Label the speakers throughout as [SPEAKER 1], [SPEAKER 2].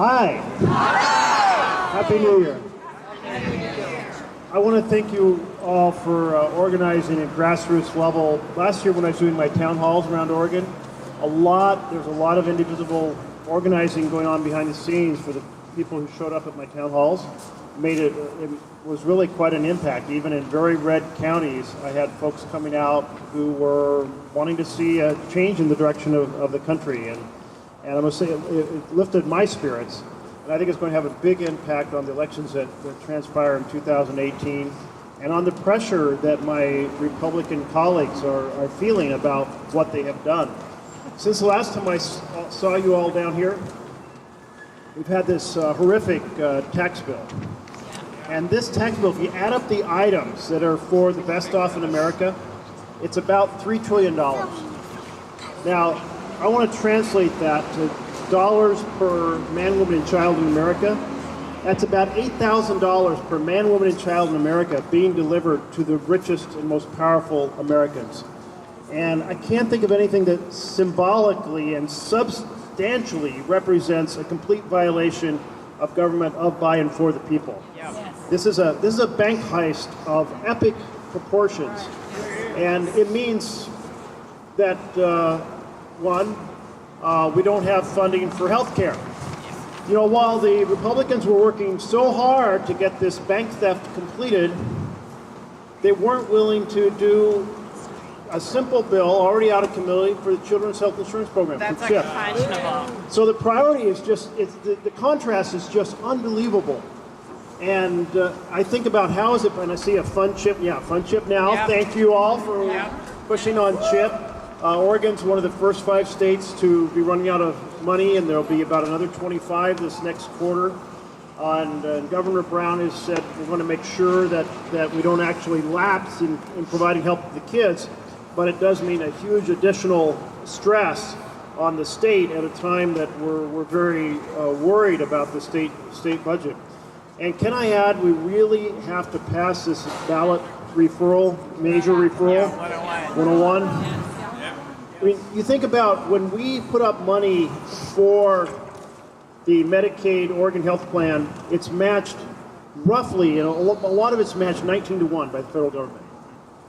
[SPEAKER 1] Hi. Happy New Year. I want to thank you all for organizing at grassroots level. Last year when I was doing my town halls around Oregon, there's a lot of indivisible organizing going on behind the scenes for the people who showed up at my town halls. It was really quite an impact. Even in very red counties, I had folks coming out who were wanting to see a change in the direction of the country. And I must say, it lifted my spirits. And I think it's going to have a big impact on the elections that transpire in 2018 and on the pressure that my Republican colleagues are feeling about what they have done. Since the last time I saw you all down here, we've had this horrific tax bill. And this tax bill, if you add up the items that are for the best off in America, it's about $3 trillion. Now, I want to translate that to dollars per man, woman, and child in America. That's about $8,000 per man, woman, and child in America being delivered to the richest and most powerful Americans. And I can't think of anything that symbolically and substantially represents a complete violation of government of, by, and for the people. Yes. This is a bank heist of epic proportions, and it means that we don't have funding for health care. You know, while the Republicans were working so hard to get this bank theft completed, they weren't willing to do a simple bill already out of committee for the Children's Health Insurance Program.
[SPEAKER 2] That's unconscionable.
[SPEAKER 1] So the priority is just, the contrast is just unbelievable. And I think about how is it when I see a fun chip, fun chip now. Yep. Thank you all for pushing on chip. Oregon's one of the first 5 states to be running out of money, and there'll be about another 25 this next quarter. And Governor Brown has said we're going to make sure that we don't actually lapse in providing help to the kids, but it does mean a huge additional stress on the state at a time that we're very worried about the state budget. And can I add, we really have to pass this ballot major referral, 101. I mean, you think about when we put up money for the Medicaid Oregon Health Plan, it's matched roughly, a lot of it's matched 19-1 by the federal government.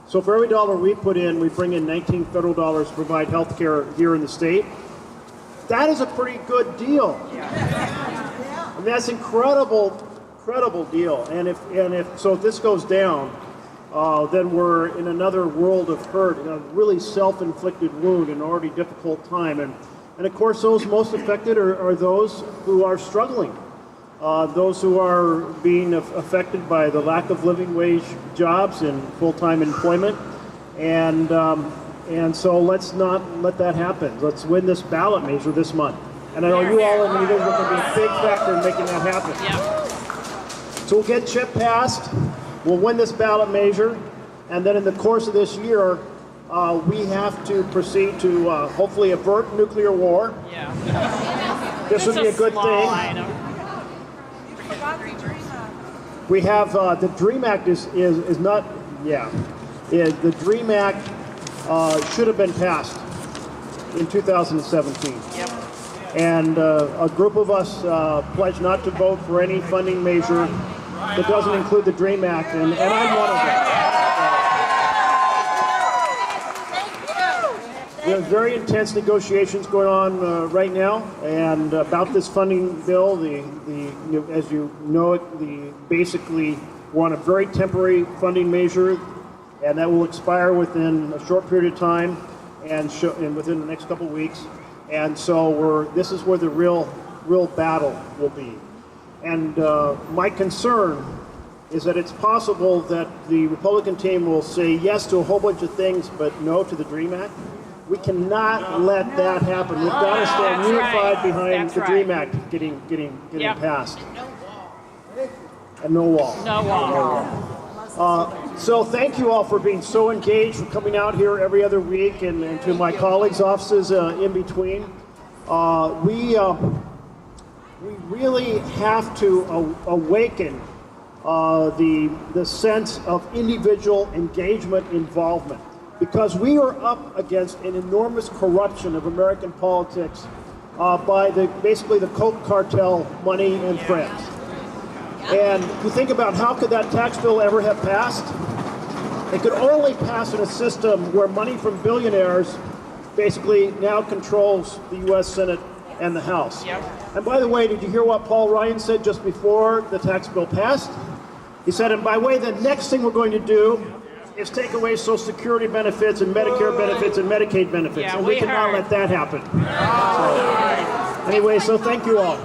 [SPEAKER 1] So for every dollar we put in, we bring in 19 federal dollars to provide health care here in the state. That is a pretty good deal. I mean, that's incredible deal. And if this goes down, then we're in another world of hurt, a really self-inflicted wound, an already difficult time. And of course, those most affected are those who are struggling, those who are being affected by the lack of living wage jobs and full-time employment. And so let's not let that happen. Let's win this ballot measure this month. And I know you all in Indivisible are going to be a big factor in making that happen.
[SPEAKER 2] Yeah.
[SPEAKER 1] So we'll get CHIP passed. We'll win this ballot measure, and then in the course of this year, we have to proceed to hopefully avert nuclear war.
[SPEAKER 2] Yeah.
[SPEAKER 1] This would be a good thing.
[SPEAKER 2] Item.
[SPEAKER 1] We have the DREAM Act is not. The DREAM Act should have been passed in 2017.
[SPEAKER 2] Yep.
[SPEAKER 1] And a group of us pledged not to vote for any funding measure that doesn't include the DREAM Act, and I'm one of them. We have very intense negotiations going on right now, and about this funding bill. As you know, basically we're on a very temporary funding measure, and that will expire within a short period of time, and within the next couple of weeks. And so this is where the real battle will be. And my concern is that it's possible that the Republican team will say yes to a whole bunch of things, but no to the DREAM Act. We cannot let that happen. We've got to stand unified behind the DREAM Act getting passed. And no wall.
[SPEAKER 2] No wall.
[SPEAKER 1] So thank you all for being so engaged, for coming out here every other week, and to my colleagues' offices in between. We really have to awaken the sense of individual engagement, involvement, because we are up against an enormous corruption of American politics by basically the Coke cartel money and friends. And you think about how could that tax bill ever have passed? It could only pass in a system where money from billionaires basically now controls the U.S. Senate and the House.
[SPEAKER 2] Yep.
[SPEAKER 1] And by the way, did you hear what Paul Ryan said just before the tax bill passed? He said, and by the way, the next thing we're going to do is take away Social Security benefits and Medicare benefits and Medicaid benefits.
[SPEAKER 2] Yeah,
[SPEAKER 1] and we cannot let that happen. So, anyway, so thank you all.